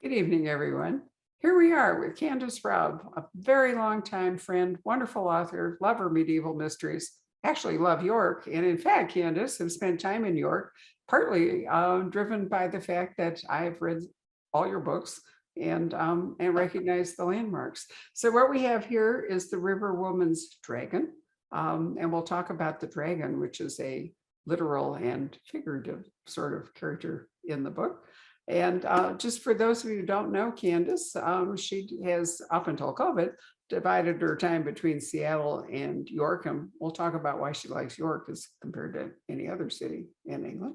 Good evening, everyone. Here we are with Candace Robb, a very long time friend, wonderful author, lover of medieval mysteries, actually love York. And in fact, Candace has spent time in York, partly driven by the fact that I've read all your books and recognize the landmarks. So what we have here is the Riverwoman's dragon. And we'll talk about the dragon, which is a literal and figurative sort of character in the book. And just for those of you who don't know Candace, she has, up until COVID, divided her time between Seattle and York. And we'll talk about why she likes York as compared to any other city in England.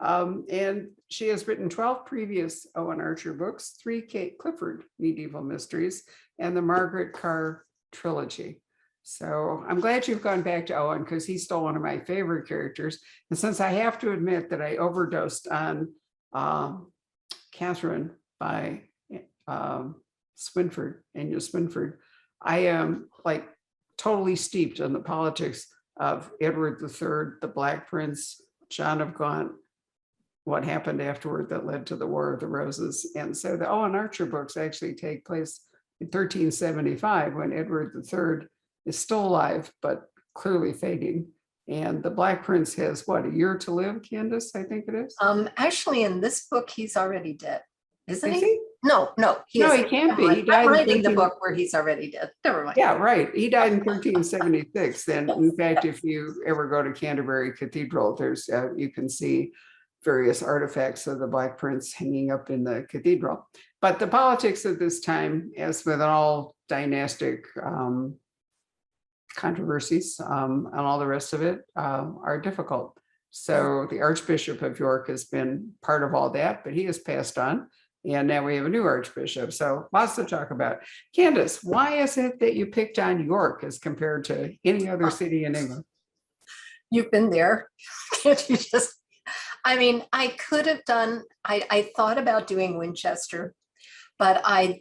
And she has written 12 previous Owen Archer books, 3 Kate Clifford medieval mysteries, and the Margaret Carr trilogy. So I'm glad you've gone back to Owen because he's still one of my favorite characters. And since I have to admit that I overdosed on Catherine by Swinford, Anya Swinford, I am like totally steeped in the politics of Edward III, the Black Prince, John of Gaunt, what happened afterward that led to the War of the Roses. And so the Owen Archer books actually take place in 1375 when Edward III is still alive, but clearly fading. And the Black Prince has what, a year to live, Candace, I think it is? Actually, in this book, he's already dead, isn't Is he? he? No, He can't be. He died I'm in writing the 13 book where he's already dead. Never mind. Yeah, right. He died in 1376. And in fact, if you ever go to Canterbury Cathedral, there's you can see various artifacts of the Black Prince hanging up in the cathedral. But the politics of this time, as with all dynastic controversies and all the rest of it, are difficult. So the Archbishop of York has been part of all that, but he has passed on. And now we have a new archbishop. So lots to talk about. Candace, why is it that you picked on York as compared to any other city in England? You've been there. Can't you just, I mean, I could have done, I thought about doing Winchester, but I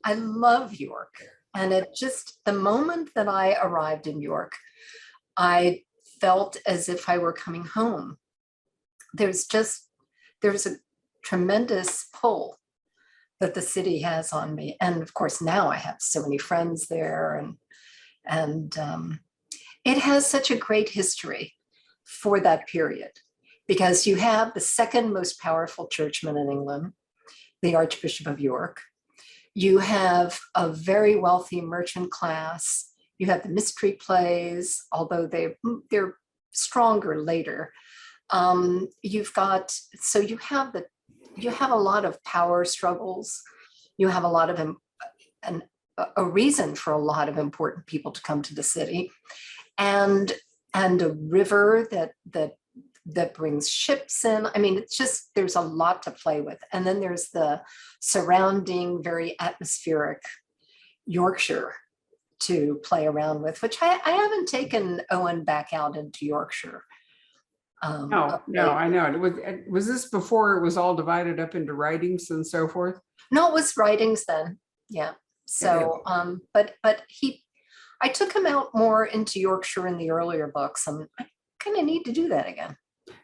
love York. And it just, the moment that I arrived in York, I felt as if I were coming home. There's a tremendous pull that the city has on me. And of course, now I have so many friends there, and it has such a great history for that period, because you have the second most powerful churchman in England, the Archbishop of York. You have a very wealthy merchant class. You have the mystery plays, although they're stronger later. You have a lot of power struggles. You have a lot of a reason for a lot of important people to come to the city, and a river that brings ships in. I mean, it's just, there's a lot to play with. And then there's the surrounding, very atmospheric Yorkshire to play around with, which I haven't taken Owen back out into Yorkshire. No, I know. Was this before it was all divided up into writings and so forth? No, it was writings then. Yeah. So, but I took him out more into Yorkshire in the earlier books, and I kind of need to do that again.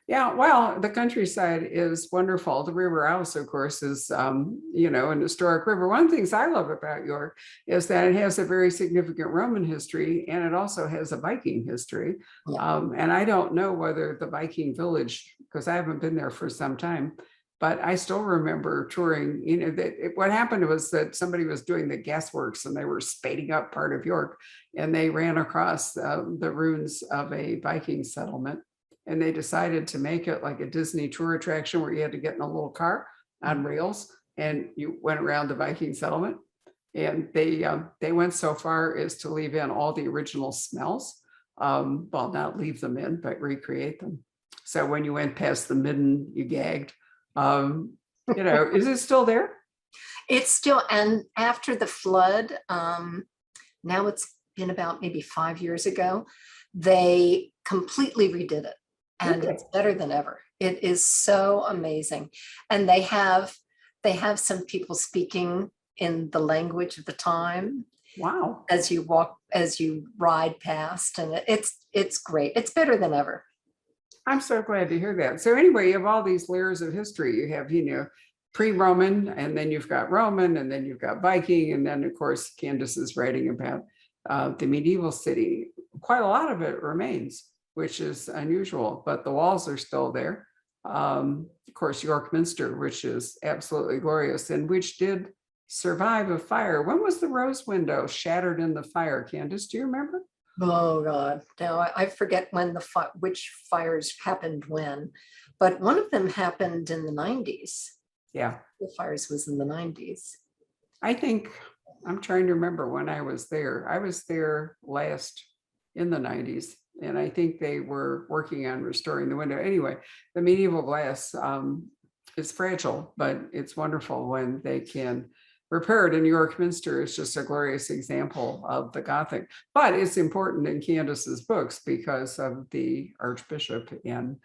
Yeah, well, the countryside is wonderful. The River Ouse, of course, is, an historic river. One of the things I love about York is that it has a very significant Roman history, and it also has a Viking history. Yeah. And I don't know whether the Viking village, because I haven't been there for some time, but I still remember touring, what happened was that somebody was doing the gasworks and they were spading up part of York, and they ran across the ruins of a Viking settlement. And they decided to make it like a Disney tour attraction where you had to get in a little car on rails and you went around the Viking settlement. And they went so far as to leave in all the original smells. Well, not leave them in, but recreate them. So when you went past the midden, you gagged. Is it still there? It's still, and after the flood, now it's been about maybe 5 years ago, they completely redid it. And it's better than ever. It is so amazing. And they have some people speaking in the language of the time. Wow. As you ride past, and it's great. It's better than ever. I'm so glad to hear that. So anyway, you have all these layers of history. You have, pre-Roman, and then you've got Roman, and then you've got Viking, and then of course Candace is writing about the medieval city. Quite a lot of it remains, which is unusual, but the walls are still there. Of course, York Minster, which is absolutely glorious, and which did survive a fire. When was the rose window shattered in the fire, Candace? Do you remember? Oh God, now I forget when which fires happened when, but one of them happened in the 90s. Yeah. The fires was in the 90s. I think, I'm trying to remember when I was there. I was there last in the 90s, and I think they were working on restoring the window. Anyway, the medieval glass is fragile, but it's wonderful when they can repair it. And York Minster is just a glorious example of the Gothic. But it's important in Candace's books because of the Archbishop, and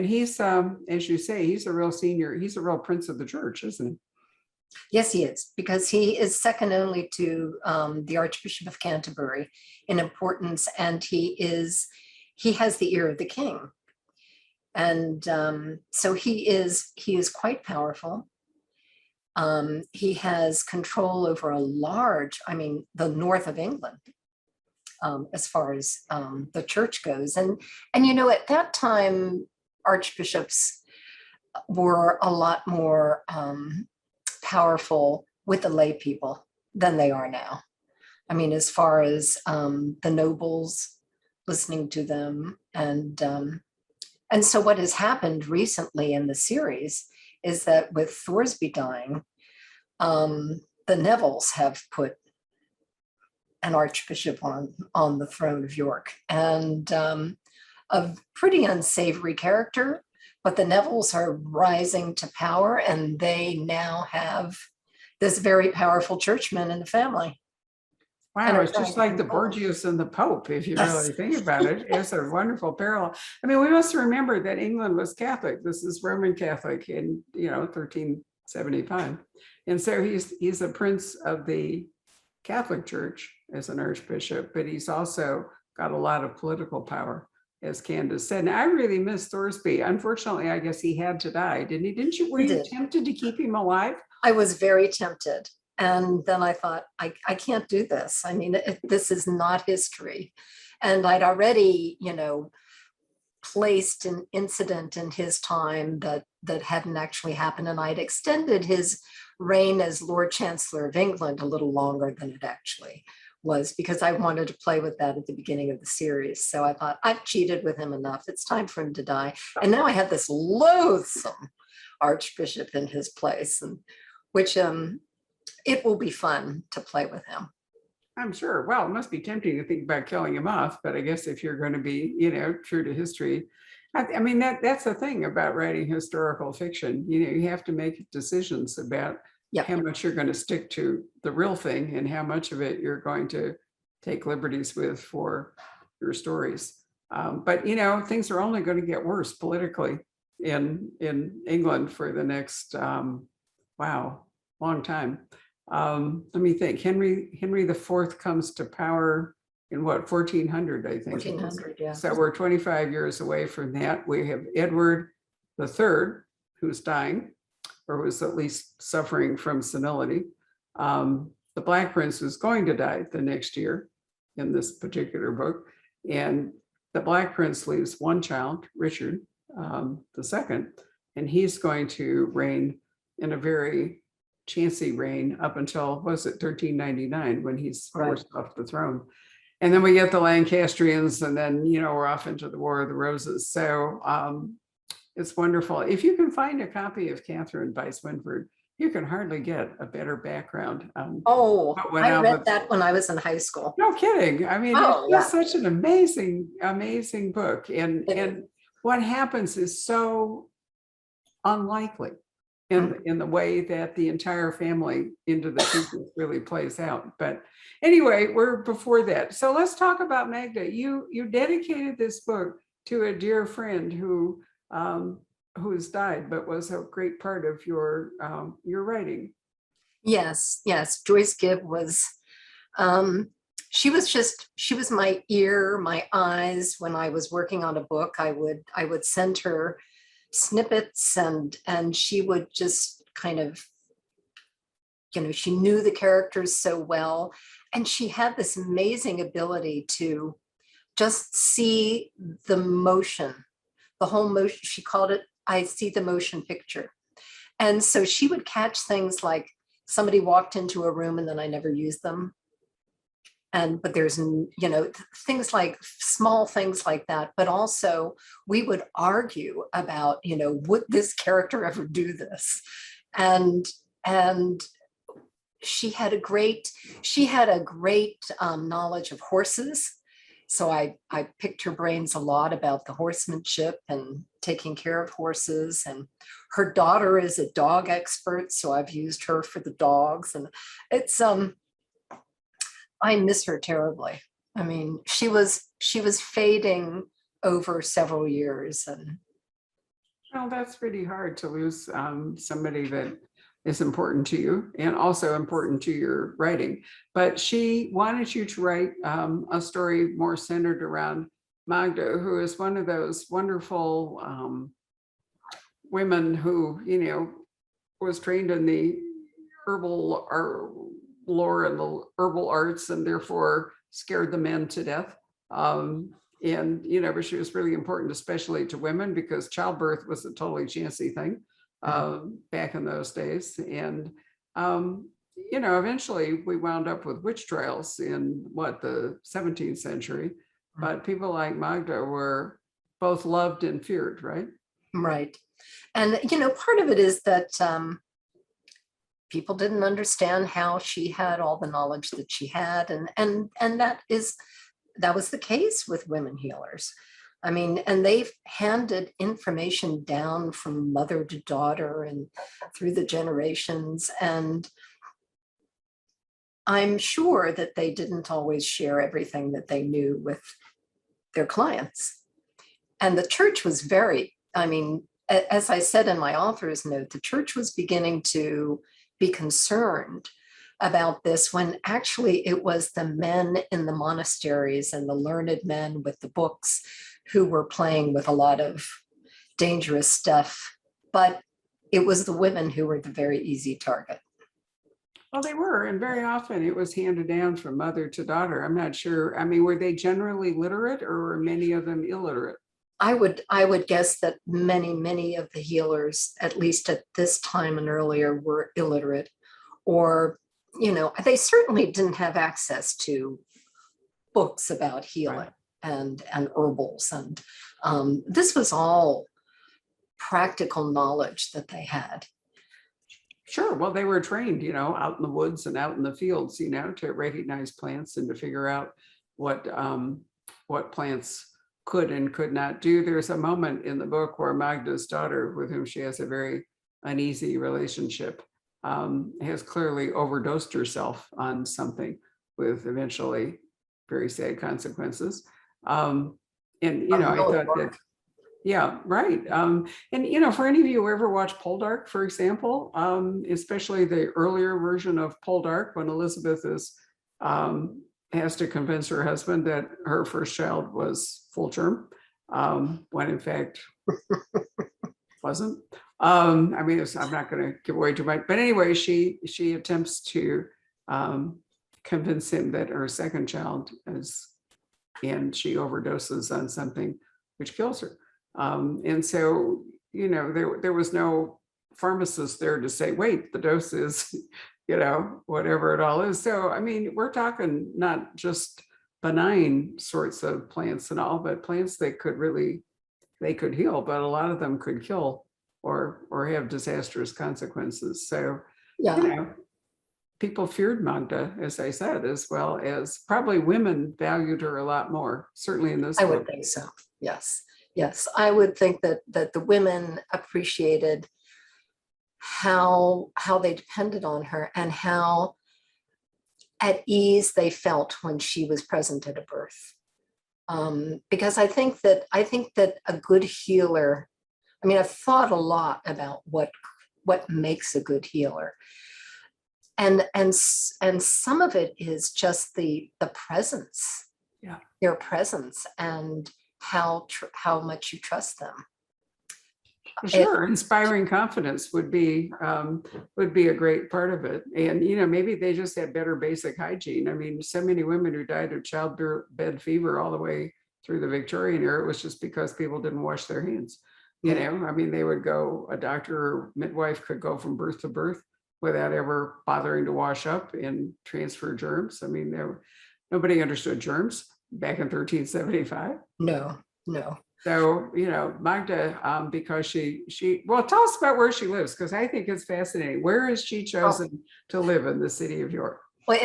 he's, as you say, he's a real senior, he's a real prince of the church, isn't he? Yes, he is, because he is second only to the Archbishop of Canterbury in importance, and he has the ear of the king. And so he is quite powerful. He has control over the north of England, as far as the church goes. And at that time, archbishops were a lot more powerful with the lay people than they are now. I mean, as far as the nobles listening to them. And so what has happened recently in the series is that with Thoresby dying, the Nevilles have put an archbishop on the throne of York, and a pretty unsavory character, but the Nevilles are rising to power, and they now have this very powerful churchman in the family. Wow, it's just like the Borgias and the Pope, if you really think about it. It's a wonderful parallel. I mean, we must remember that England was Catholic. This is Roman Catholic in 1375. And so he's a prince of the Catholic Church as an archbishop, but he's also got a lot of political power, as Candace said. And I really miss Thoresby. Unfortunately, I guess he had to die, didn't he? Didn't you? Were you tempted to keep him alive? I was very tempted. And then I thought, I can't do this. I mean, this is not history. And I'd already, placed an incident in his time that hadn't actually happened. And I'd extended his reign as Lord Chancellor of England a little longer than it actually was, because I wanted to play with that at the beginning of the series. So I thought, I've cheated with him enough. It's time for him to die. And now I have this loathsome archbishop in his place, and which it will be fun to play with him. I'm sure. Well, it must be tempting to think about killing him off, but I guess if you're going to be, true to history, I mean, that's the thing about writing historical fiction. You have to make decisions about how much you're going to stick to the real thing and how much of it you're going to take liberties with for your stories. But things are only going to get worse politically in England for the next long time. Let me think. Henry IV comes to power in 1400, I think. 1400, yeah. So we're 25 years away from that. We have Edward III, who's dying, or was at least suffering from senility. The Black Prince is going to die the next year in this particular book. And the Black Prince leaves one child, Richard II, and he's going to reign in a very chancy reign up until, 1399, when he's forced off the throne. And then we get the Lancastrians, and then, we're off into the War of the Roses. So it's wonderful. If you can find a copy of Catherine by Swinford, you can hardly get a better background. I read that when I was in high school. No kidding. I mean, it's just such an amazing, amazing book. And what happens is so unlikely in the way that the entire family into the sequence really plays out. But anyway, we're before that. So let's talk about Magda. You dedicated this book to a dear friend who has died, but was a great part of your writing. Yes. Joyce Gibb was, she was my ear, my eyes. When I was working on a book, I would send her snippets, and she would just kind of, she knew the characters so well. And she had this amazing ability to just see the motion, the whole motion. She called it, I see the motion picture. And so she would catch things like somebody walked into a room and then I never used them. But there's, things like small things like that. But also we would argue about, would this character ever do this? And she had a great knowledge of horses. So I picked her brains a lot about the horsemanship and taking care of horses. And her daughter is a dog expert, so I've used her for the dogs. And it's I miss her terribly. I mean, she was fading over several years. And well, that's pretty hard to lose somebody that is important to you and also important to your writing. But she wanted you to write a story more centered around Magda, who is one of those wonderful women who, was trained in the herbal lore and the herbal arts, and therefore scared the men to death. But she was really important, especially to women, because childbirth was a totally chancy thing back in those days. And, eventually we wound up with witch trials in the 17th century. But people like Magda were both loved and feared, right? Right. And, part of it is that people didn't understand how she had all the knowledge that she had. And that was the case with women healers. I mean, and they've handed information down from mother to daughter and through the generations. And I'm sure that they didn't always share everything that they knew with their clients. And the church was as I said in my author's note, the church was beginning to be concerned about this when actually it was the men in the monasteries and the learned men with the books who were playing with a lot of dangerous stuff. But it was the women who were the very easy target. Well, they were, and very often it was handed down from mother to daughter. I'm not sure. I mean, were they generally literate, or were many of them illiterate? I would guess that many of the healers, at least at this time and earlier, were illiterate, or, they certainly didn't have access to books about healing. Right. and herbals. And this was all practical knowledge that they had. Sure. Well, they were trained, out in the woods and out in the fields, to recognize plants and to figure out what plants could and could not do. There's a moment in the book where Magda's daughter, with whom she has a very uneasy relationship, has clearly overdosed herself on something with eventually very sad consequences. I thought that, yeah, right. And, for any of you who ever watched Poldark, for example, especially the earlier version of Poldark, when Elizabeth has to convince her husband that her first child was full term, when in fact wasn't. I'm not going to give away too much, but anyway, she attempts to convince him that her second child is, and she overdoses on something which kills her. And so, there was no pharmacist there to say, wait, the dose is, whatever it all is. So, we're talking not just benign sorts of plants and all, but plants that they could heal, but a lot of them could kill or have disastrous consequences. So, yeah. People feared Magda, as I said, as well as probably women valued her a lot more, certainly in this book. I would think so. Yes. Yes. I would think that the women appreciated how they depended on her and how at ease they felt when she was present at a birth. Because I think that a good healer, I've thought a lot about what makes a good healer. And some of it is just the presence, their presence, and how much you trust them. Sure, inspiring confidence would be a great part of it. And, maybe they just had better basic hygiene. I mean, so many women who died of childbed fever all the way through the Victorian era, it was just because people didn't wash their hands. I mean, they would go, a doctor or midwife could go from birth to birth without ever bothering to wash up and transfer germs. I mean, nobody understood germs back in 1375. No. So, Magda, because well, tell us about where she lives, because I think it's fascinating. Where has she chosen to live in the city of York? Well,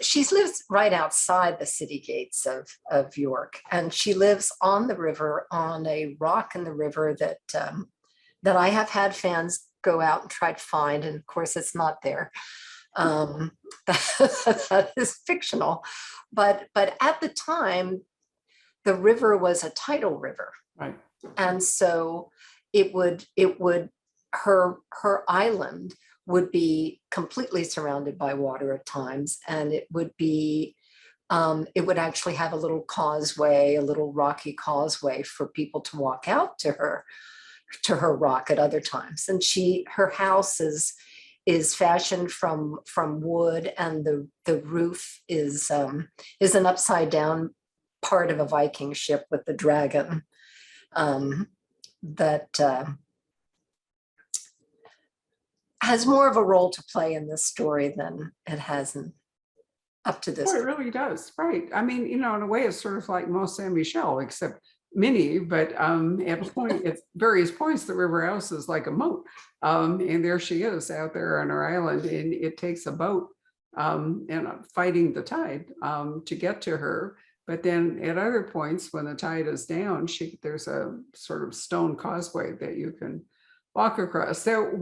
she lives right outside the city gates of York, and she lives on the river, on a rock in the river that I have had fans go out and try to find, and of course it's not there. That is fictional, but at the time, the river was a tidal river, right? And so her island would be completely surrounded by water at times, and it would actually have a little causeway, a little rocky causeway for people to walk out to her rock at other times. And her house is fashioned from wood, and the roof is an upside down part of a Viking ship with the dragon that has more of a role to play in this story than it has up to this. Well, it really does, right? I mean, in a way, it's sort of like Mont Saint Michel, except mini, but at various points, the river house is like a moat, and there she is out there on her island, and it takes a boat and fighting the tide to get to her. But then at other points, when the tide is down, there's a sort of stone causeway that you can walk across. So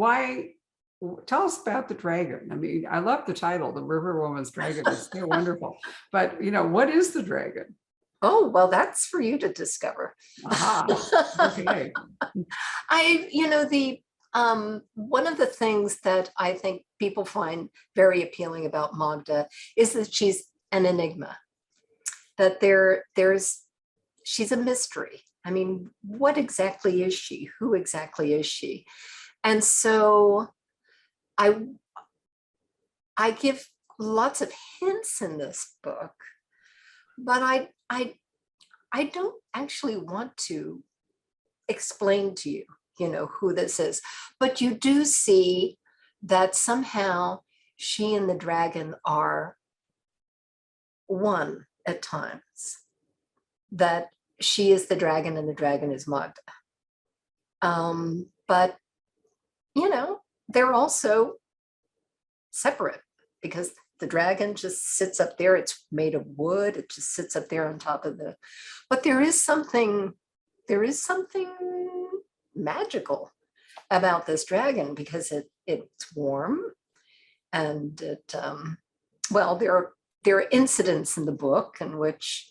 tell us about the dragon. I mean, I love the title, The Riverwoman's Dragon. It's so wonderful. But, what is the dragon? Oh, well, that's for you to discover. Okay. One of the things that I think people find very appealing about Magda is that she's an enigma, that she's a mystery. I mean, what exactly is she? Who exactly is she? And so I give lots of hints in this book, but I don't actually want to explain to you, who this is. But you do see that somehow she and the dragon are one at times, that she is the dragon and the dragon is Magda. But, they're also separate, because the dragon just sits up there. It's made of wood. It just sits up there on top of but there is something magical about this dragon, because it's warm, and there are incidents in the book in which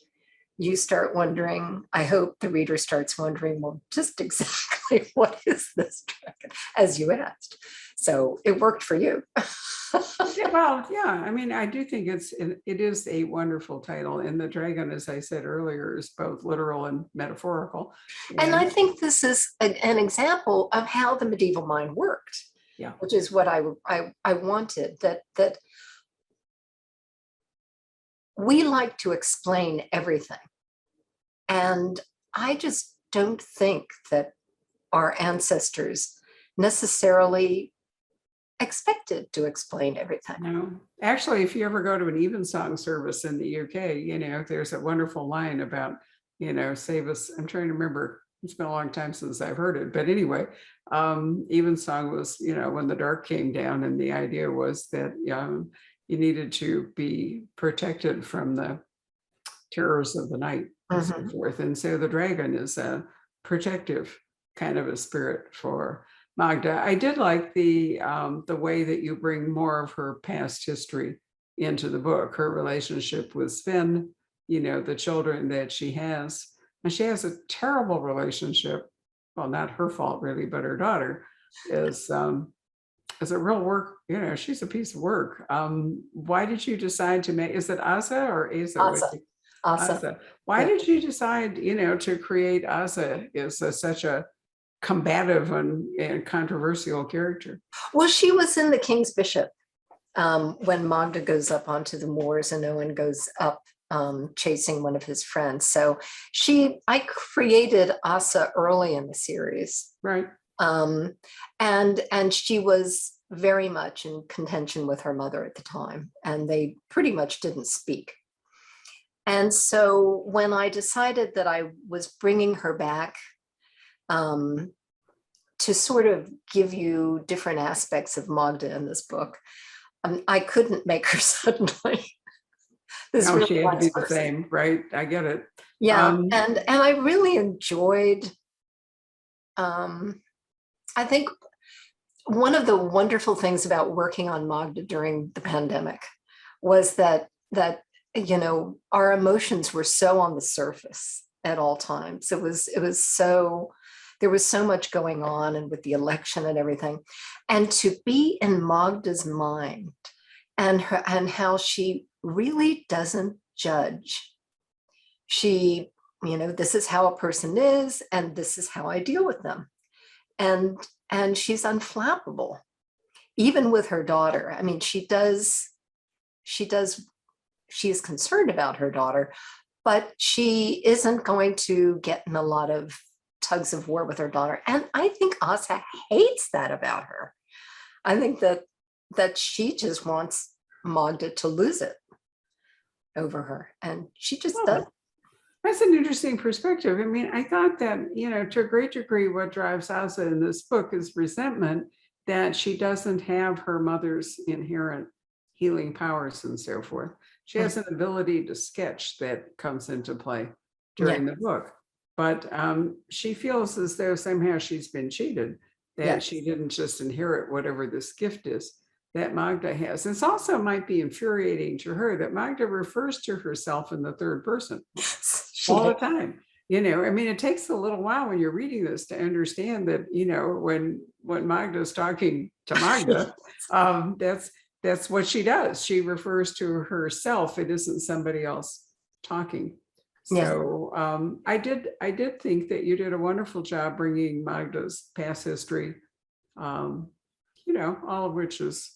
you start wondering, I hope the reader starts wondering, well, just exactly what is this dragon, as you asked. So it worked for you. Well, yeah, I mean, I do think it is a wonderful title. And the dragon, as I said earlier, is both literal and metaphorical. And I think this is an example of how the medieval mind worked. Yeah. Which is what I wanted, that we like to explain everything. And I just don't think that our ancestors necessarily expected to explain everything. No, actually, if you ever go to an evensong service in the UK, there's a wonderful line about, save us. I'm trying to remember. It's been a long time since I've heard it. But anyway, evensong was, when the dark came down, and the idea was that you needed to be protected from the terrors of the night and so forth. And so the dragon is a protective kind of a spirit for Magda. I did like the way that you bring more of her past history into the book, her relationship with Sven, the children that she has. And she has a terrible relationship. Well, not her fault really, but her daughter is a real work. She's a piece of work. Why did you decide to make? Is it Asa or Asa? Asa. Why did you decide, to create Asa as such a combative and controversial character. Well, she was in The King's Bishop when Magda goes up onto the moors and Owen goes up chasing one of his friends. So I created Asa early in the series. Right. And she was very much in contention with her mother at the time, and they pretty much didn't speak. And so when I decided that I was bringing her back to sort of give you different aspects of Magda in this book, I couldn't make her suddenly this No, really she had to nice be the person. same, right? I get it. Yeah, and I really enjoyed. I think one of the wonderful things about working on Magda during the pandemic was that our emotions were so on the surface at all times. It was so, there was so much going on, and with the election and everything, and to be in Magda's mind and how she really doesn't judge. She, this is how a person is, and this is how I deal with them. And she's unflappable, even with her daughter. I mean, she is concerned about her daughter, but she isn't going to get in a lot of tugs of war with her daughter. And I think Asa hates that about her. I think that she just wants Magda to lose it over her, and she just does. That's an interesting perspective. I mean, I thought that, to a great degree, what drives Asa in this book is resentment that she doesn't have her mother's inherent healing powers and so forth. She has an ability to sketch that comes into play during the book, but she feels as though somehow she's been cheated, that she didn't just inherit whatever this gift is that Magda has. This also might be infuriating to her that Magda refers to herself in the third person all the time. I mean, it takes a little while when you're reading this to understand that, when Magda's talking to Magda, that's what she does. She refers to herself. It isn't somebody else talking. So I did think that you did a wonderful job bringing Magda's past history, all of which is,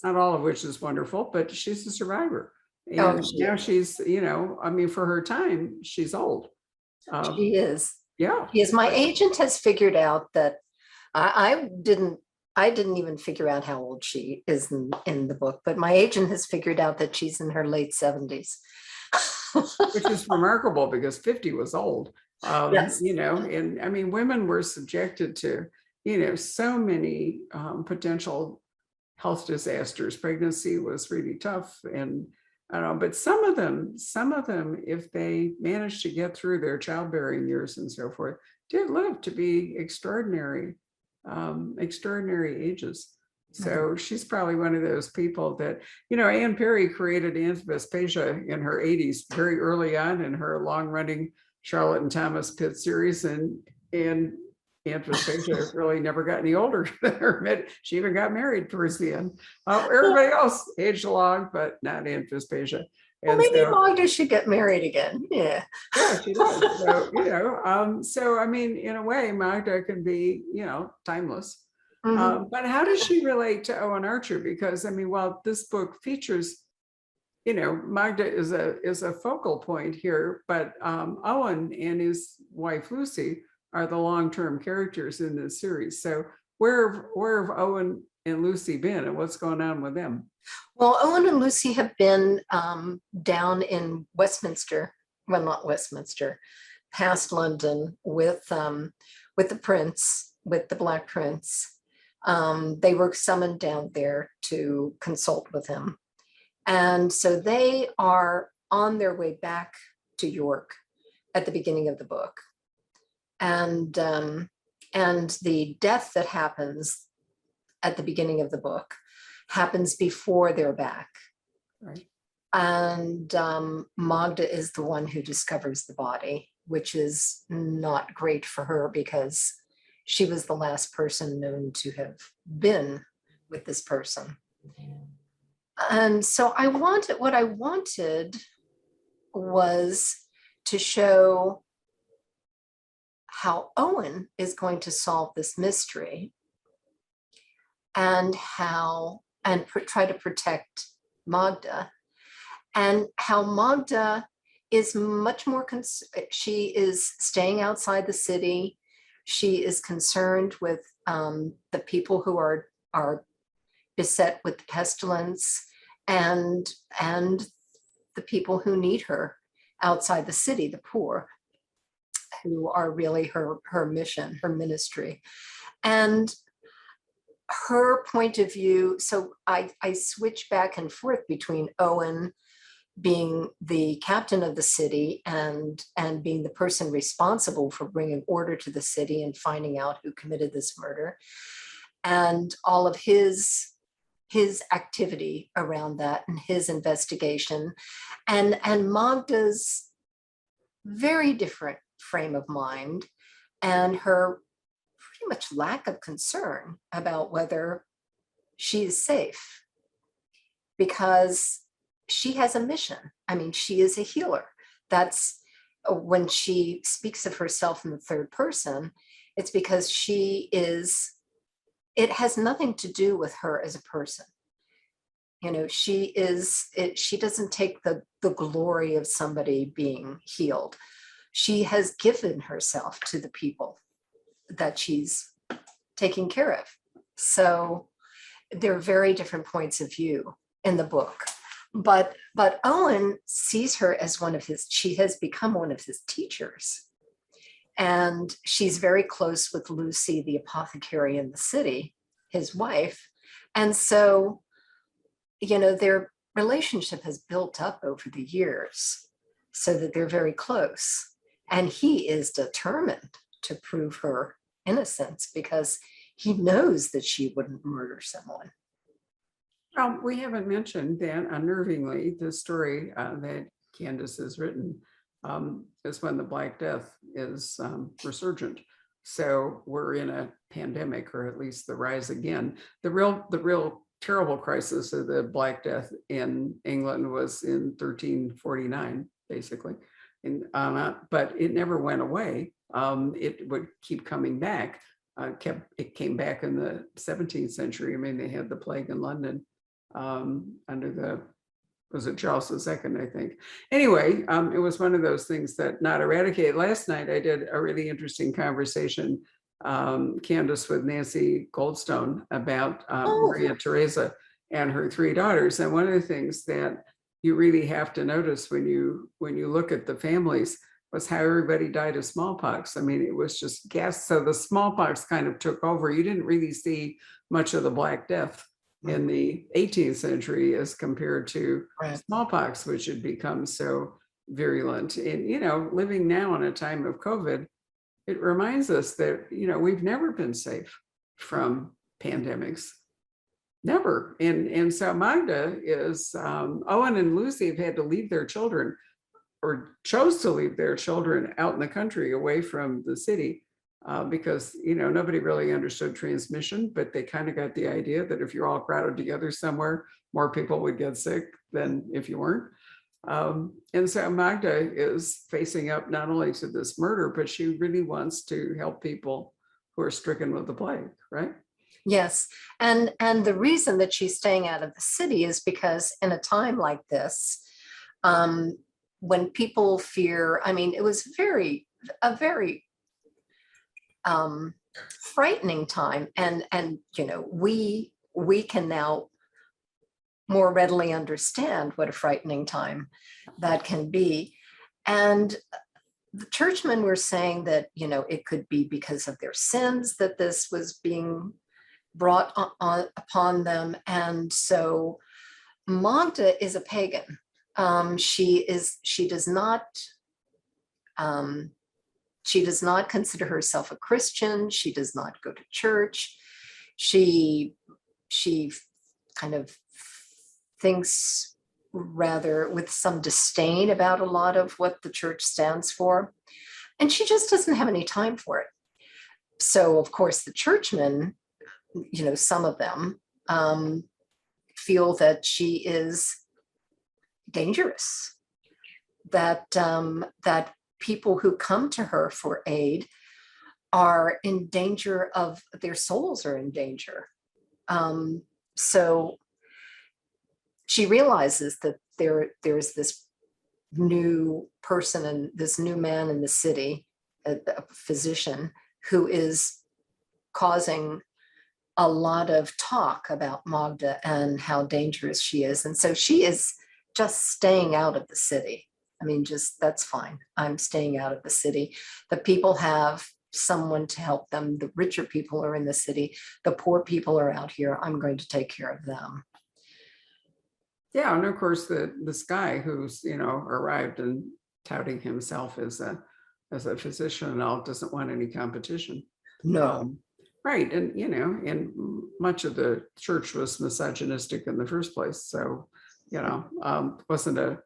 not all of which is wonderful, but she's a survivor. And now she's, I mean, for her time, she's old. She is. Yeah. She is. My agent has figured out that I didn't even figure out how old she is in the book, but my agent has figured out that she's in her late 70s. Which is remarkable because 50 was old. Yes. And I mean, women were subjected to, so many potential health disasters. Pregnancy was really tough. And I don't know, but some of them, if they managed to get through their childbearing years and so forth, did live to be extraordinary ages. So she's probably one of those people that, Anne Perry created Anthropaspasia in her 80s, very early on in her long-running Charlotte and Thomas Pitt series, and Anthropaspasia really never got any older than her she even got married towards the end. Everybody else aged along, but not Anthropaspasia. Well, maybe Magda should get married again. Yeah, she does. So, so I mean, in a way, Magda can be, timeless. But how does she relate to Owen Archer? Because I mean, while this book features, Magda is a focal point here, but Owen and his wife Lucy are the long-term characters in this series. So where have Owen and Lucy been, and what's going on with them? Well, Owen and Lucy have been down in Westminster, well, not Westminster, past London with the prince, with the Black Prince. They were summoned down there to consult with him. And so they are on their way back to York at the beginning of the book. And the death that happens at the beginning of the book happens before they're back. Right. And Magda is the one who discovers the body, which is not great for her because she was the last person known to have been with this person. And so what I wanted was to show how Owen is going to solve this mystery and try to protect Magda, and how Magda is much more, she is staying outside the city. She is concerned with the people who are beset with pestilence, and the people who need her outside the city, the poor, who are really her mission, her ministry. And her point of view, so I switch back and forth between Owen being the captain of the city and being the person responsible for bringing order to the city and finding out who committed this murder, and all of his activity around that and his investigation, and Magda's very different frame of mind and her pretty much lack of concern about whether she is safe, because she has a mission. I mean, she is a healer. That's when she speaks of herself in the third person, it's because she is, it has nothing to do with her as a person. You know, she doesn't take the glory of somebody being healed. She has given herself to the people that she's taking care of. So there are very different points of view in the book. But Owen sees her as she has become one of his teachers. And she's very close with Lucy, the apothecary in the city, his wife. And so, you know, their relationship has built up over the years so that they're very close. And he is determined to prove her innocence because he knows that she wouldn't murder someone. Well, we haven't mentioned that unnervingly, the story that Candace has written is when the Black Death is resurgent. So we're in a pandemic, or at least the rise again. The real terrible crisis of the Black Death in England was in 1349, basically. But it never went away. It would keep coming back. It came back in the 17th century. I mean, they had the plague in London under was it Charles II, I think. Anyway, it was one of those things that not eradicated. Last night, I did a really interesting conversation, Candace, with Nancy Goldstone about Maria Theresa and her three daughters. And one of the things that you really have to notice when you look at the families was how everybody died of smallpox. I mean, it was just gas. So the smallpox kind of took over. You didn't really see much of the Black Death in the 18th century as compared to smallpox, which had become so virulent. And, you know, living now in a time of COVID, it reminds us that, you know, we've never been safe from pandemics. Never. And so Magda is, Owen and Lucy have had to leave their children, or chose to leave their children out in the country away from the city because, you know, nobody really understood transmission, but they kind of got the idea that if you're all crowded together somewhere, more people would get sick than if you weren't. And so Magda is facing up not only to this murder, but she really wants to help people who are stricken with the plague, right? Yes, and the reason that she's staying out of the city is because in a time like this, when people fear, I mean, it was a very frightening time, and you know, we can now more readily understand what a frightening time that can be. And the churchmen were saying that, you know, it could be because of their sins that this was being brought upon them. And so Monta is a pagan. She does not consider herself a Christian. She does not go to church. She kind of thinks rather with some disdain about a lot of what the church stands for. And she just doesn't have any time for it. So of course the churchmen, you know, some of them feel that she is dangerous, that people who come to her for aid are in danger of, their souls are in danger. So she realizes that there's this new person and this new man in the city, a physician, who is causing a lot of talk about Magda and how dangerous she is. And so she is just staying out of the city. I mean, just, that's fine. I'm staying out of the city. The people have someone to help them. The richer people are in the city. The poor people are out here. I'm going to take care of them. Yeah, and of course this guy who's, you know, arrived and touting himself as a physician and all, doesn't want any competition. No. Right, and you know, and much of the church was misogynistic in the first place, so you know, wasn't a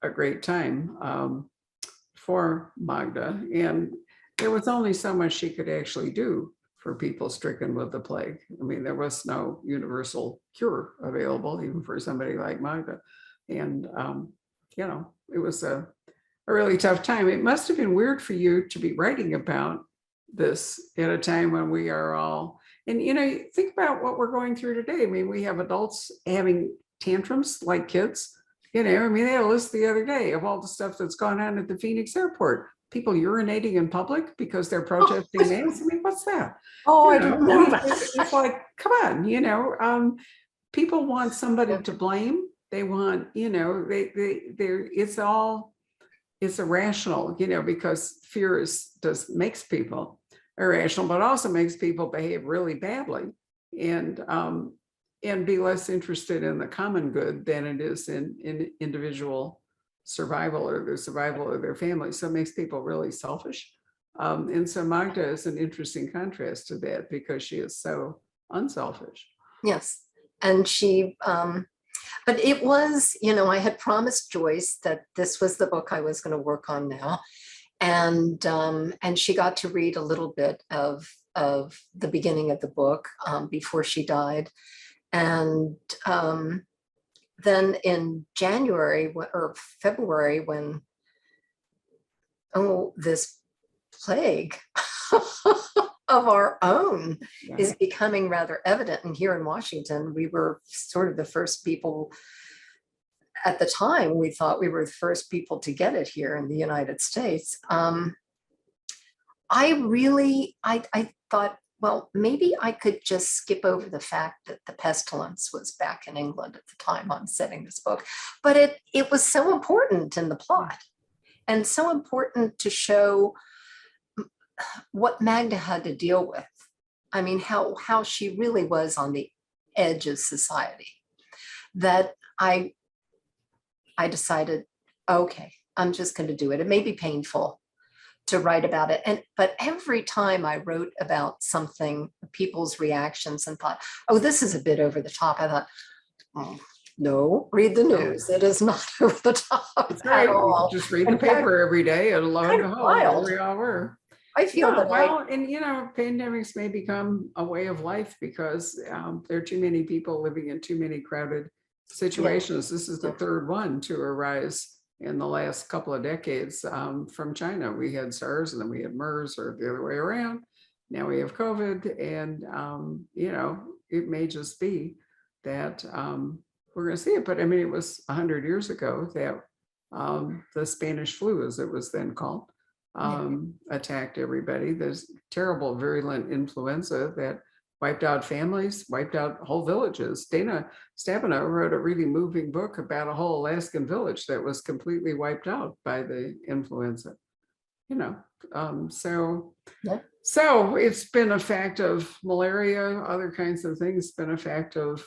great time for Magda, and there was only so much she could actually do for people stricken with the plague. I mean, there was no universal cure available, even for somebody like Magda. And, you know, it was a really tough time. It must have been weird for you to be writing about this at a time when we are all, and, you know, think about what we're going through today. I mean, we have adults having tantrums like kids. You know, I mean, they had a list the other day of all the stuff that's gone on at the Phoenix airport. People urinating in public because they're protesting masks. I mean, what's that? Oh, You I know, didn't know that. it's like, come on, you know, people want somebody to blame. They want, you know, it's irrational, you know, because fear makes people irrational, but also makes people behave really badly and be less interested in the common good than it is in individual survival or the survival of their family. So it makes people really selfish. And so Magda is an interesting contrast to that because she is so unselfish. Yes. And she, but it was, you know, I had promised Joyce that this was the book I was going to work on now. And she got to read a little bit of the beginning of the book before she died. And then in January or February, when, this plague of our own is becoming rather evident. And here in Washington, we were sort of the first people at the time. We thought we were the first people to get it here in the United States. I thought, well, maybe I could just skip over the fact that the pestilence was back in England at the time I'm setting this book. But it was so important in the plot and so important to show what Magda had to deal with. I mean, how she really was on the edge of society, that I decided, okay, I'm just going to do it. It may be painful to write about it. But every time I wrote about something, people's reactions and thought, oh, this is a bit over the top. I thought, no, read the news. It is not over the top at all. Just read the paper every day and lo and behold, here we all were. I feel that and you know, pandemics may become a way of life because there are too many people living in too many crowded situations. This is the third one to arise in the last couple of decades from China. We had SARS and then we had MERS, or the other way around. Now we have COVID, and you know, it may just be that we're going to see it. But I mean, it was 100 years ago that the Spanish flu, as it was then called, attacked everybody. There's terrible virulent influenza that wiped out families, wiped out whole villages. Dana Stabenow wrote a really moving book about a whole Alaskan village that was completely wiped out by the influenza. You know, so it's been a fact of malaria, other kinds of things, been a fact of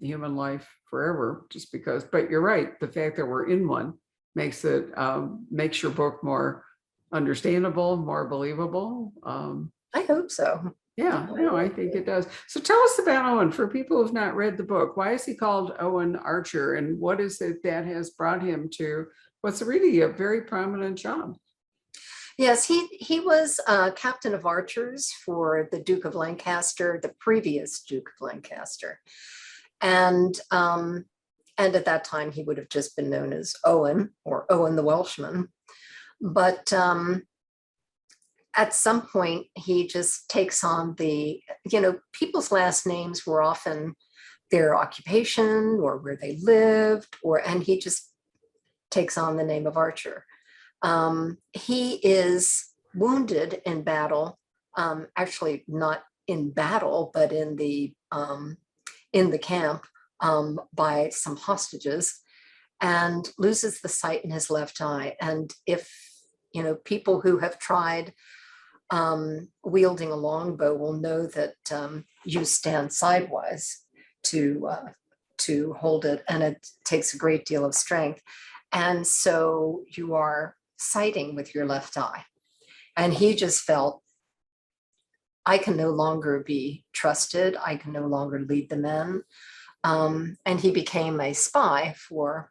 human life forever, just because. But you're right, the fact that we're in one makes your book more understandable, more believable. I hope so. Yeah, no, I think it does. So tell us about Owen for people who've not read the book. Why is he called Owen Archer, and what is it that has brought him to what's really a very prominent job? Yes, he was captain of archers for the Duke of Lancaster, the previous Duke of Lancaster, and at that time he would have just been known as Owen, or Owen the Welshman. But at some point, he just takes on the, people's last names were often their occupation or where they lived, and he just takes on the name of Archer. He is wounded in battle, actually not in battle, but in the camp by some hostages, and loses the sight in his left eye. And if people who have tried wielding a longbow will know that you stand sidewise to hold it, and it takes a great deal of strength. And so you are sighting with your left eye. And he just felt, I can no longer be trusted. I can no longer lead the men. And he became a spy for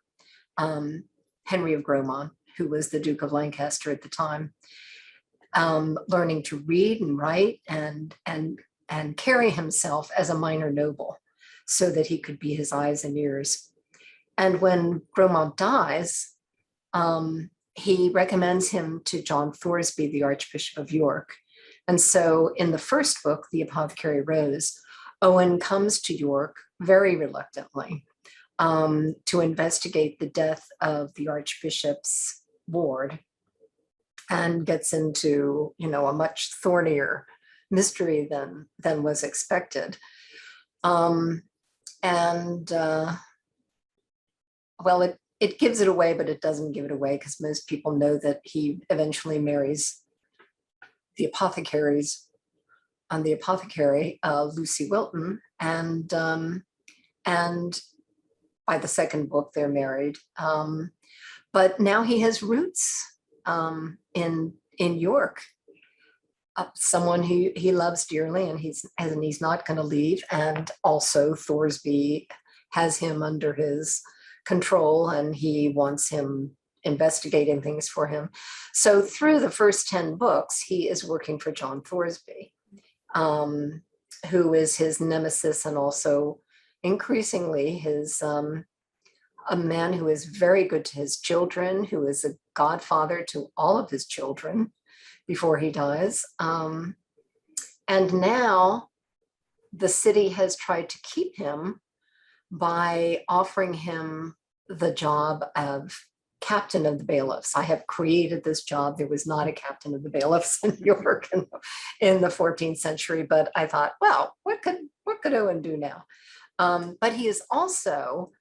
Henry of Gromont, who was the Duke of Lancaster at the time, learning to read and write and carry himself as a minor noble so that he could be his eyes and ears. And when Gromont dies, he recommends him to John Thoresby, the Archbishop of York. And so in the first book, The Apothecary Rose, Owen comes to York very reluctantly to investigate the death of the Archbishop's ward, and gets into, a much thornier mystery than was expected. Well, it gives it away, but it doesn't give it away, because most people know that he eventually marries the apothecary, Lucy Wilton, and by the second book they're married. But now he has roots in York, someone he loves dearly, and he's not going to leave. And also Thoresby has him under his control, and he wants him investigating things for him. So through the first 10 books, he is working for John Thoresby, who is his nemesis, and also increasingly his a man who is very good to his children, who is a godfather to all of his children before he dies. And now the city has tried to keep him by offering him the job of captain of the bailiffs. I have created this job. There was not a captain of the bailiffs in York in the 14th century, but I thought, well, what could Owen do now? But he is also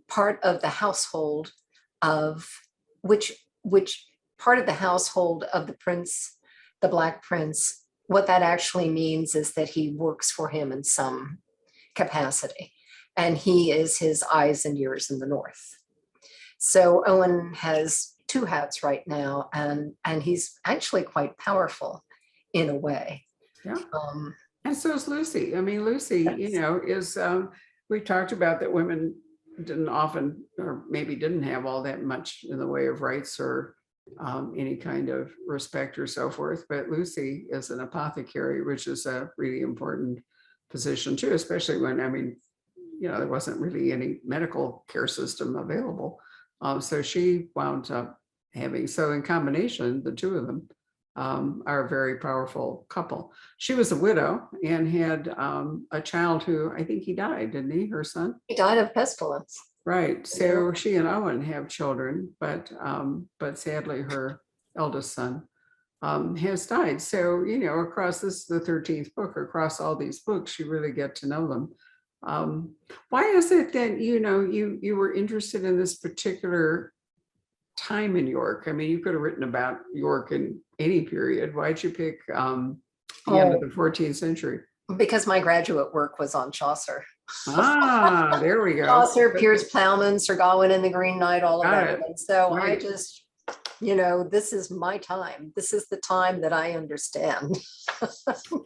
part of the household of which part of the household of the prince, the Black Prince. What that actually means is that he works for him in some capacity, and he is his eyes and ears in the north. So Owen has two hats right now, and he's actually quite powerful in a way. Yeah. And so is Lucy. I mean, Lucy, Yes. is, we talked about that women didn't often, or maybe didn't have all that much in the way of rights or any kind of respect or so forth. But Lucy is an apothecary, which is a really important position too, especially when, there wasn't really any medical care system available. So she wound up having, so in combination, the two of them are a very powerful couple. She was a widow and had a child who, I think he died, didn't he, her son? He died of pestilence. Right. So she and Owen have children, but sadly her eldest son has died. So, across this, the 13th book, across all these books, you really get to know them. Why is it that, you were interested in this particular time in York? I mean, you could have written about York in any period. Why'd you pick the end of the 14th century? Because my graduate work was on Chaucer. There we go. Chaucer, Piers Plowman, Sir Gawain and the Green Knight, all of that. And so right. I just, this is my time. This is the time that I understand.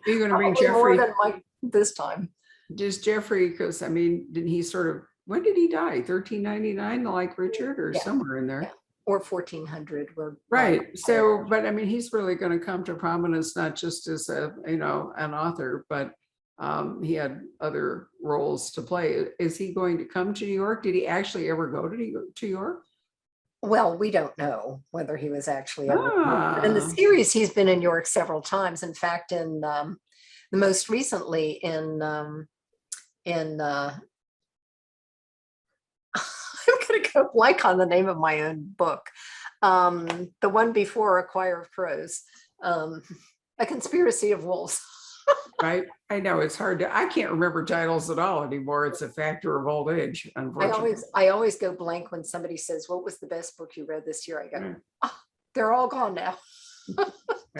You're going to bring Geoffrey more than this time. Does Geoffrey, because didn't he when did he die? 1399, like Richard, or somewhere in there? Yeah. Or 1400. Right. So, but he's really going to come to prominence, not just as an author, but he had other roles to play. Is he going to come to New York? Did he actually ever go to York? Well, we don't know whether he was actually ever in York. But in the Ah, series, he's been in York several times. In fact, in the most recently in I'm gonna go blank on the name of my own book. The one before A Choir of Crows, A Conspiracy of Wolves. right. I know it's hard to, I can't remember titles at all anymore. It's a factor of old age, unfortunately. I always go blank when somebody says, "What was the best book you read this year?" I go, Right. "Oh, they're all gone now." I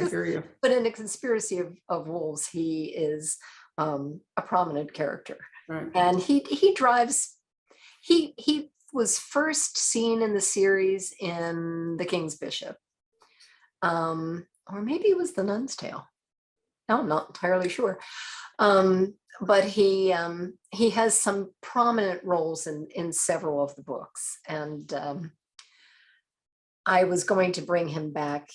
hear you. But in A Conspiracy of Wolves, he is a prominent character, Right. and he drives. He was first seen in the series in The King's Bishop, or maybe it was The Nun's Tale. No, I'm not entirely sure. But he has some prominent roles in several of the books, and I was going to bring him back,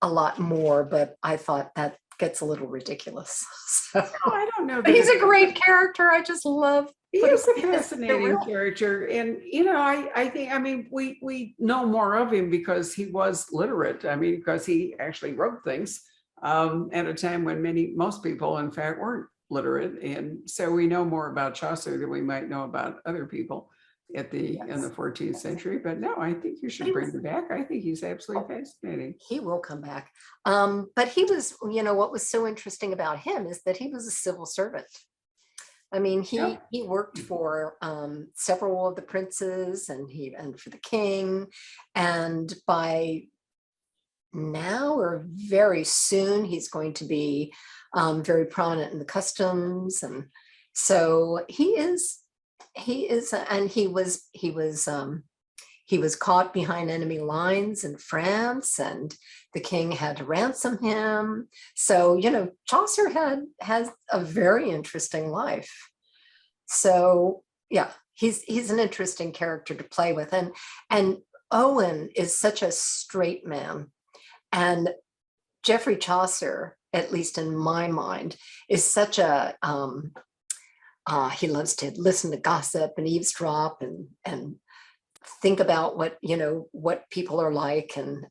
a lot more, but I thought that gets a little ridiculous. So, Oh, I don't know but that he's it a great character. I just love he putting is a him in the fascinating real. character. And, I think, I mean, we know more of him because he was literate. I mean, because he actually wrote things at a time when most people, in fact, weren't literate. And so we know more about Chaucer than we might know about other people in the Yes. 14th century. But no, I think you should bring him back. I think he's absolutely fascinating. He will come back. But he was, what was so interesting about him is that he was a civil servant. I mean, Yep. he worked for several of the princes and for the king. And by now or very soon, he's going to be very prominent in the customs. And so and he was caught behind enemy lines in France, and the king had to ransom him. So, Chaucer has a very interesting life. So, yeah, he's an interesting character to play with. And Owen is such a straight man. And Geoffrey Chaucer, at least in my mind, is such a he loves to listen to gossip and eavesdrop and think about what people are like, and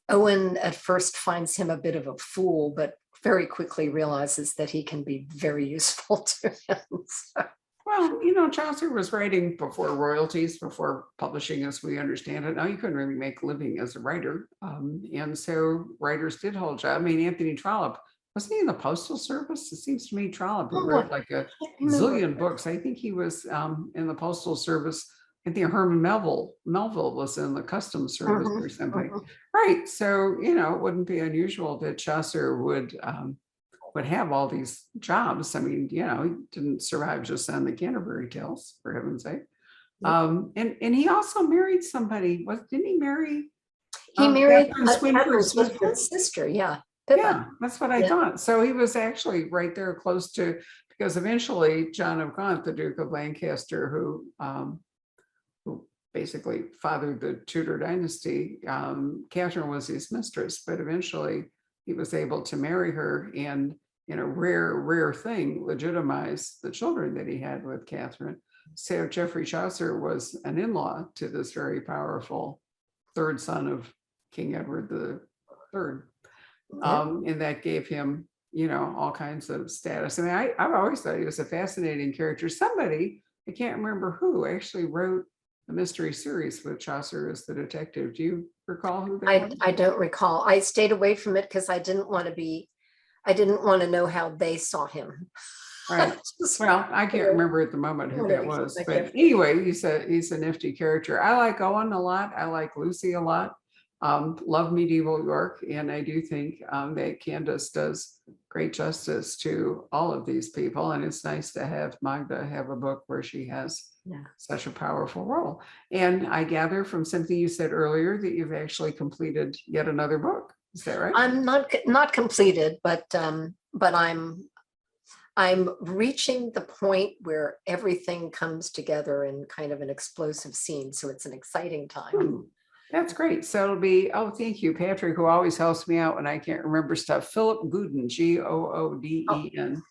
Owen at first finds him a bit of a fool, but very quickly realizes that he can be very useful to him. So, Well, Chaucer was writing before royalties, before publishing as we understand it. Now, you couldn't really make a living as a writer. And so writers did hold jobs. I mean, Anthony Trollope, wasn't he in the Postal Service? It seems to me Trollope, who oh, wrote like a I can't remember. zillion books. I think he was in the Postal Service. I think Herman Melville was in the Customs Service Mhm, or something. mhm. Right. So, it wouldn't be unusual that Chaucer would have all these jobs. I mean, he didn't survive just on the Canterbury Tales, for heaven's sake. Yep. And he also married somebody. Didn't he marry He married Catherine Catherine Swynford's sister? Swynford's sister, yeah, Pippa. Yeah, that's what I Yeah. thought. So he was actually right there close to, because eventually John of Gaunt, the Duke of Lancaster, who basically fathered the Tudor dynasty, Catherine was his mistress, but eventually he was able to marry her and, rare thing, legitimize the children that he had with Catherine. So Geoffrey Chaucer was an in-law to this very powerful third son of King Edward the Third. Yeah. And that gave him, all kinds of status. I mean, I've always thought he was a fascinating character. Somebody, I can't remember who, actually wrote a mystery series with Chaucer as the detective. Do you recall who that was? I don't recall. I stayed away from it because I didn't want to know how they saw him. Right. Just, Well, I you can't know, remember at the moment who that whatever. was, I but can't- anyway, he's a nifty character. I like Owen a lot. I like Lucy a lot. Love medieval York, and I do think that Candace does great justice to all of these people. And it's nice to have Magda have a book where she has Yeah. such a powerful role. And I gather from something you said earlier that you've actually completed yet another book. Is that right? I'm not completed, but I'm reaching the point where everything comes together in kind of an explosive scene. So it's an exciting time. Hmm, that's great. So it'll be, oh, thank you, Patrick, who always helps me out when I can't remember stuff. Philip Gooden, Gooden,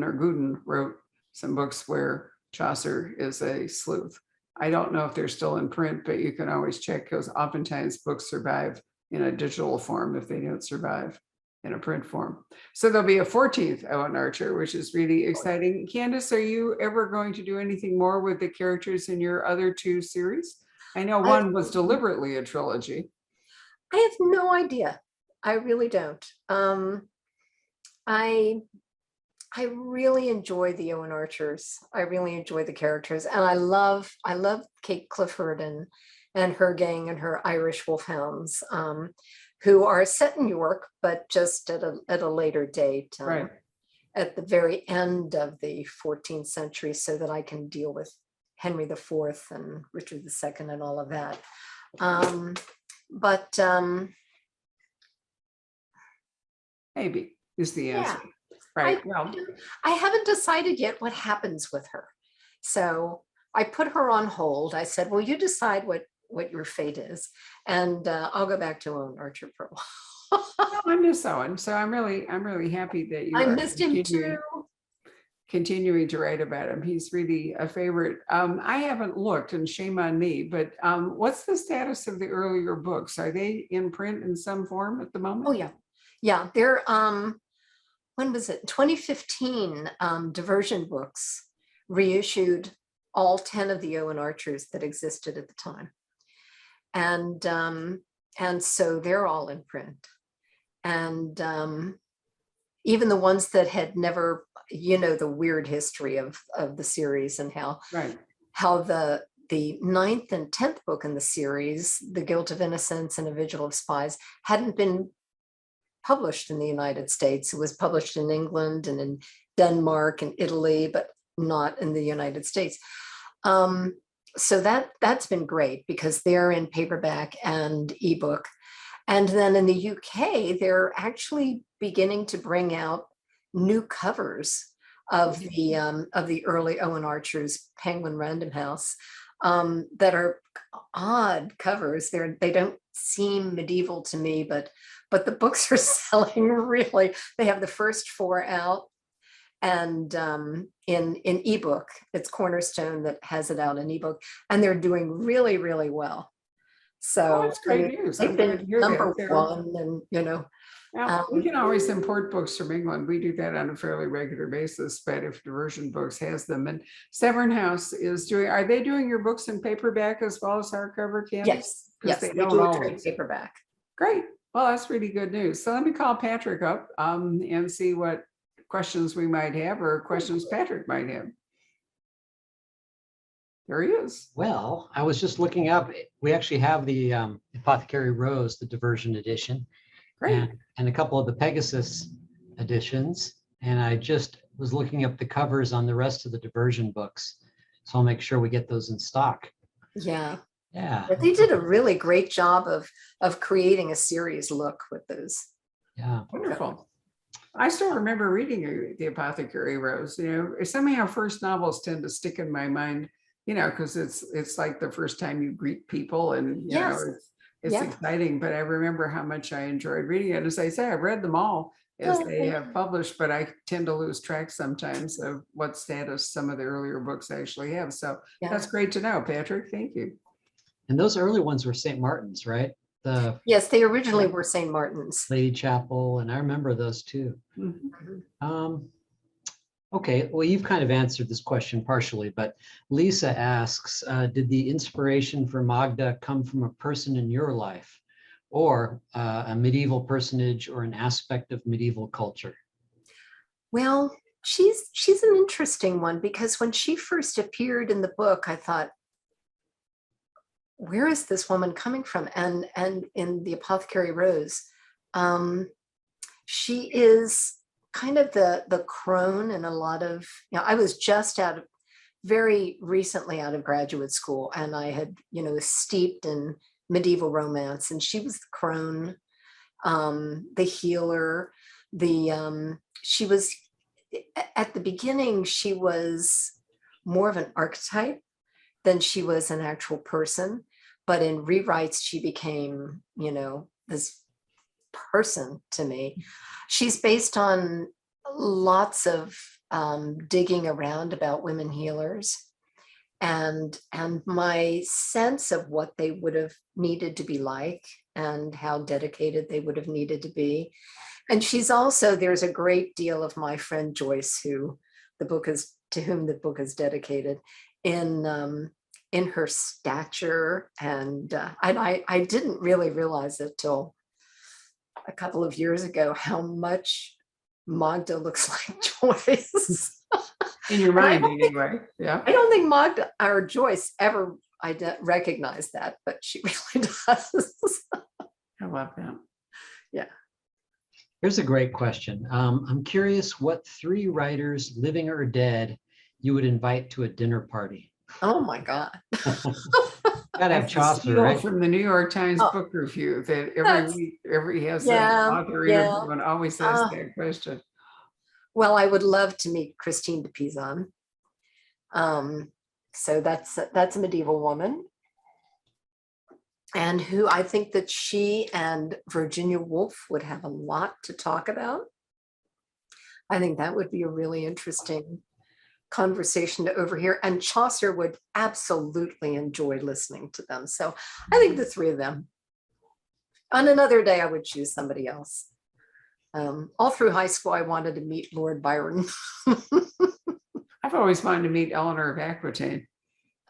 or Gooden, wrote some books where Chaucer is a sleuth. I don't know if they're still in print, but you can always check because oftentimes books survive in a digital form if they don't survive in a print form. So there'll be a 14th Owen Archer, which is really exciting. Candace, are you ever going to do anything more with the characters in your other two series? I know one was deliberately a trilogy. I have no idea. I really don't. I really enjoy the Owen Archers. I really enjoy the characters, and I love Kate Clifford and her gang and her Irish wolfhounds, who are set in York, but just at a later date, Right. at the very end of the 14th century, so that I can deal with Henry IV and Richard II and all of that. But Maybe is the answer. yeah. Right. Well, I haven't decided yet what happens with her. So I put her on hold. I said, well, you decide what your fate is. And I'll go back to Owen Archer for a while. no, I miss Owen. So I'm really happy that you I are missed him too. continuing to write about him. He's really a favorite. I haven't looked, and shame on me, but what's the status of the earlier books? Are they in print in some form at the moment? Oh yeah. Yeah. They're when was it? 2015, Diversion Books reissued all 10 of the Owen Archers that existed at the time. And so they're all in print. And even the ones that had never, the weird history of the series, and how the 9th and 10th book in the series, The Guilt of Innocence and A Vigil of Spies, hadn't been published in the United States. It was published in England and in Denmark and Italy, but not in the United States. So that's been great because they're in paperback and ebook. And then in the UK, they're actually beginning to bring out new covers of the early Owen Archers Penguin Random House, that are odd covers. They don't seem medieval to me, but the books are selling really. They have the first 4 out, and in ebook. It's Cornerstone that has it out in ebook, and they're doing really, really well. So that's great news. they've been number that. one, and Now, we can always import books from England. We do that on a fairly regular basis, but if Diversion Books has them. And Severn House is doing, are they doing your books in paperback as well as hardcover, Candace? Yes, they they don't do a always. trade paperback. Great. Well, that's really good news. So let me call Patrick up and see what questions we might have, or questions Patrick might have. There he is. Well, I was just looking up. We actually have the Apothecary Rose, the Diversion edition, Great. and a couple of the Pegasus editions. And I just was looking up the covers on the rest of the Diversion books. So I'll make sure we get those in stock. Yeah. Yeah. But they did a really great job of creating a series look with those. Yeah. Wonderful. I still remember reading The Apothecary Rose. Somehow first novels tend to stick in my mind, because it's like the first time you greet people, and it's exciting. But I remember how much I enjoyed reading it. As I say, I've read them all as they have published, but I tend to lose track sometimes of what status some of the earlier books actually have. So that's great to know, Patrick. Thank you. And those early ones were St. Martin's, right? Yes, they originally were St. Martin's. Lady Chapel, and I remember those too. Mm-hmm. Okay, well, you've kind of answered this question partially, but Lisa asks, did the inspiration for Magda come from a person in your life, or a medieval personage, or an aspect of medieval culture? Well, she's an interesting one, because when she first appeared in the book, I thought, where is this woman coming from? And in The Apothecary Rose, she is kind of the crone in a lot of, I was just very recently out of graduate school, and I had, was steeped in medieval romance, and she was the crone, the healer, she was, at the beginning, she was more of an archetype than she was an actual person. But in rewrites, she became, this person to me. She's based on lots of digging around about women healers and my sense of what they would have needed to be like and how dedicated they would have needed to be. And she's also, there's a great deal of my friend Joyce, to whom the book is dedicated, in her stature. And I didn't really realize it till a couple of years ago how much Magda looks like Joyce. In your mind, anyway. Yeah. I don't think Magda or Joyce ever recognized that, but she really does. I love that. Yeah. Here's a great question. I'm curious what 3 writers, living or dead, you would invite to a dinner party. Oh my God. Gotta have That's a Chaucer, steal right? from the New York Times Oh, book review that every that's- week, every has Yeah, an author yeah. interview and always asks Ah. that question. Well, I would love to meet Christine de Pizan. So that's a medieval woman. And who I think that she and Virginia Woolf would have a lot to talk about. I think that would be a really interesting conversation to overhear. And Chaucer would absolutely enjoy listening to them. So I think the 3 of them. On another day, I would choose somebody else. All through high school, I wanted to meet Lord Byron. I've always wanted to meet Eleanor of Aquitaine.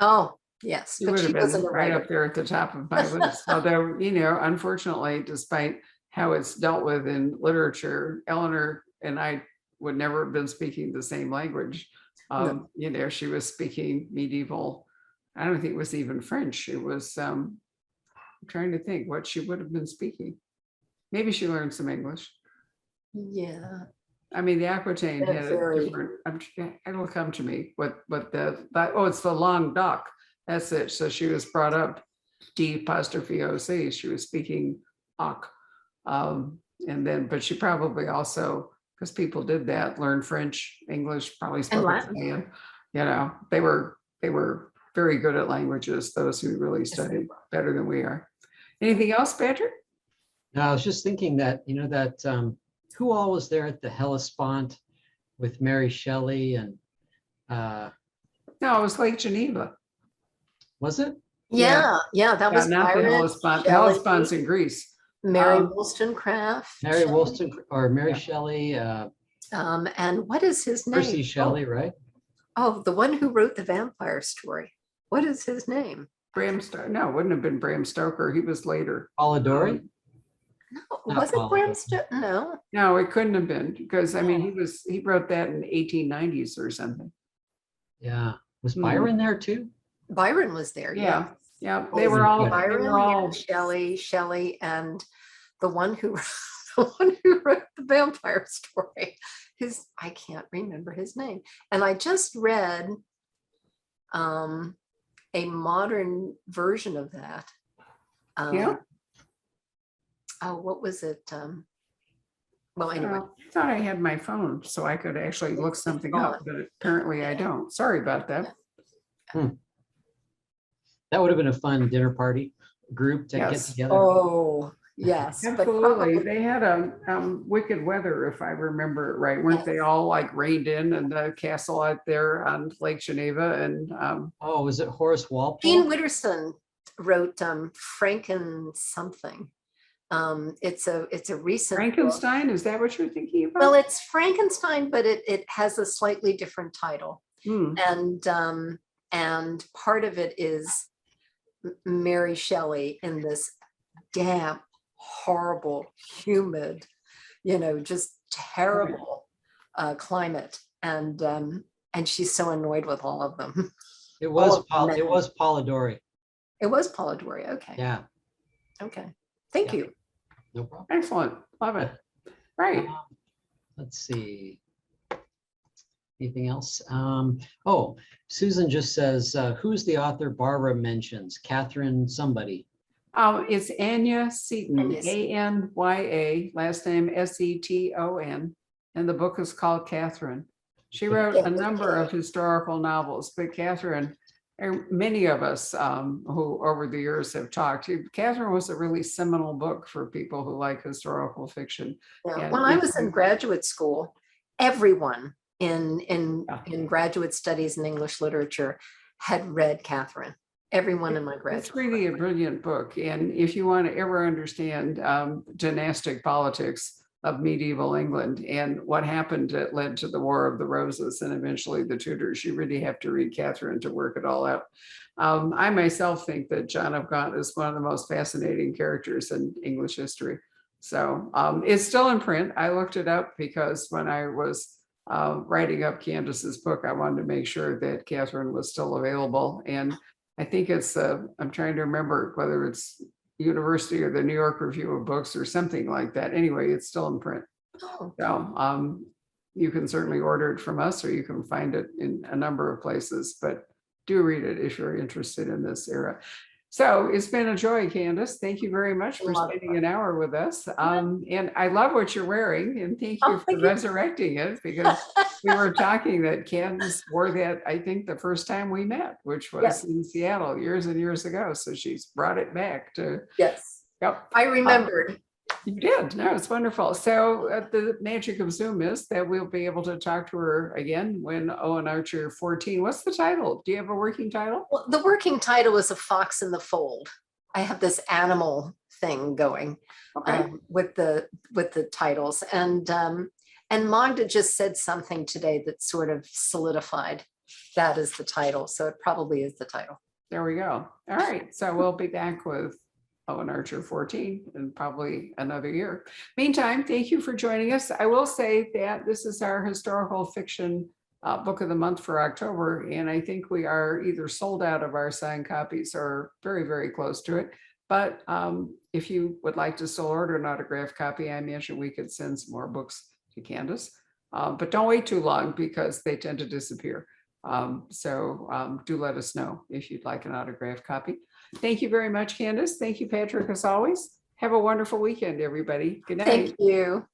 Oh, yes, She but would she have been wasn't a right writer. up there at the top of my list. Although, unfortunately, despite how it's dealt with in literature, Eleanor and I would never have been speaking the same language. No. She was speaking medieval. I don't think it was even French. It was, I'm trying to think what she would have been speaking. Maybe she learned some English. Yeah. I mean, the Aquitaine They're had a very- different, it'll come to me, it's the long dock. That's it. So she was brought up D''OC. She was speaking Oc. But she probably also, because people did that, learned French, English, probably spoke Latin. Italian. They were very good at languages, those who really Yes, they studied better than we are. Anything else, Patrick? No, I was just thinking that, who all was there at the Hellespont with Mary Shelley and, No, it was Lake Geneva. was it? Yeah, that was Not the Byron, Hellespont. The Shelley, Hellespont's in Greece. Mary Um, Wollstonecraft. Mary Shelley. Wollstonecraft or Mary Yeah. Shelley, And what is his name? Percy Shelley, right? Oh, the one who wrote the vampire story. What is his name? Bram Stoker. No, it wouldn't have been Bram Stoker. He was later. Polidori? No, Not was it Bram Polidori. Stoker? No. No, it couldn't have been because Oh. he wrote that in 1890s or something. Yeah. Was Hmm. Byron there too? Byron was there. Yeah. Yeah. Oh, They were all, Byron, they were all, Shelley, and the one who the one who wrote the vampire story. I can't remember his name. And I just read a modern version of that. Yeah. Oh, what was it? Well, anyway. I thought I had my phone so I could actually look something gone. up, but apparently I don't. Sorry about that. That would have been a fun dinner party group to get Yes. together. Oh, yes. but Absolutely. probably- They had wicked weather, if I remember it right. Weren't they Yes. all like rained in the castle out there on Lake Geneva? And Oh, was it Horace Walpole? Jean Witterson wrote Franken something. It's a recent book. Frankenstein, is that what you're thinking about? Well, it's Frankenstein, but it has a slightly different title. Hmm. And part of it is Mary Shelley in this damp, horrible, humid, just terrible climate. And she's so annoyed with all of them. It was all of it was Polidori. It was Polidori. Okay. Yeah, Okay. Thank Yeah. you. no problem. Excellent. Love it. Right. Let's see. Anything else? Susan just says, who's the author Barbara mentions? Catherine somebody. It's Anya Seton, Anya Seton. Anya, last name Seton, and the book is called Catherine. She wrote a number of historical novels, but Catherine, many of us who over the years have talked, Catherine was a really seminal book for people who like historical fiction. Yeah. And When I was in graduate school, everyone Yeah. in graduate studies in English literature had read Catherine. Everyone in my graduate. It's really a brilliant book. And if you want to ever understand dynastic politics of medieval England and what happened that led to the War of the Roses and eventually the Tudors, you really have to read Catherine to work it all out. I myself think that John of Gaunt is one of the most fascinating characters in English history. So it's still in print. I looked it up because when I was writing up Candace's book, I wanted to make sure that Catherine was still available. And I think it's, I'm trying to remember whether it's University or the New York Review of Books or something like that. Anyway, it's still in print. Oh, So you can certainly order it from us or you can find it in a number of places, but do read it if you're interested in this era. So it's been a joy, Candace. Thank you very much for spending an hour with us. And I love what you're wearing and thank you for thank you. resurrecting it because we were talking that Candace wore that, I think, the first time we met, which was Yes. in Seattle years and years ago. So she's brought it back to, yes, yep. I remembered. You did. No, it's wonderful. So the magic of Zoom is that we'll be able to talk to her again when Owen Archer 14. What's the title? Do you have a working title? Well, the working title is A Fox in the Fold. I have this animal thing going Okay. with the titles, and Magda just said something today that sort of solidified that as the title. So it probably is the title. There we go. All right. So we'll be back with Owen Archer 14 in probably another year. Meantime, thank you for joining us. I will say that this is our historical fiction book of the month for October. And I think we are either sold out of our signed copies or very, very close to it. But if you would like to still order an autographed copy, I imagine we could send some more books to Candace. But don't wait too long because they tend to disappear. So do let us know if you'd like an autographed copy. Thank you very much, Candace. Thank you, Patrick, as always. Have a wonderful weekend, everybody. Good night. Thank you.